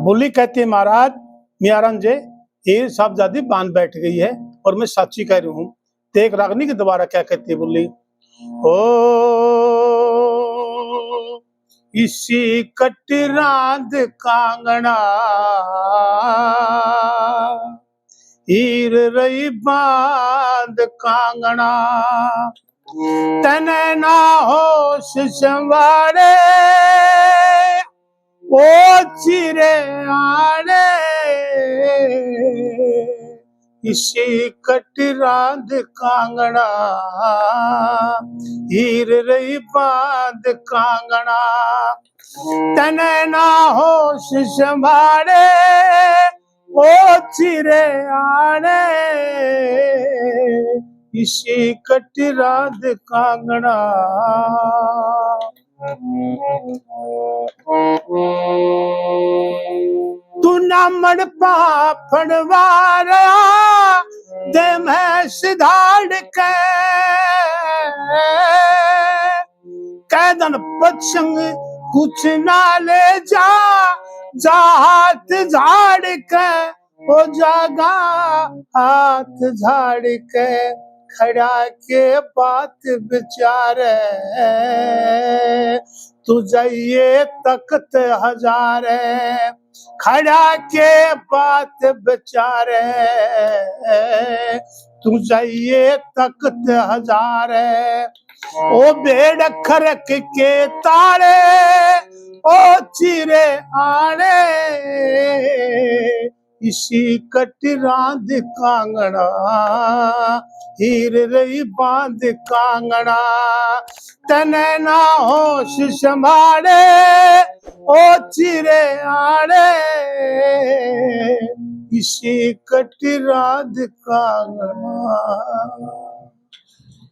बोली कहती है महाराज मियारन जे ये साहबजादी बांध बैठ गई है और मैं साची कह रही हूँ। तेग रागनी के दोबारा क्या कहती है बोली, ओ इसी कटरांद कांगड़ा हीर रही बांध कांगड़ा तने ना होश संवारे ओ चिरे आने इसी कटरांद कांगड़ा हीर रही बांध कांगड़ा तने ना होश संभाले ओ चिरे आने इसी कटरांद कांगड़ा। तू नामड़ पापड़वारा दे मैं सिधाड़ के कैदन पतंग कुछ ना ले जा हाथ झाड़ के ओ जागा हाथ झाड़ के खड़ा के बात बेचारे तुझे ये तख्त हजारे खड़ा के बात बेचारे तुझे ये तख्त हजारे ओ बेड़ खरक के तारे ओ चिरे आने इसी कटरांद कांगड़ा हीर रही बांध कांगड़ा तने ना होश संभाले ओ चिरे आने इसी कटरांद कांगड़ा।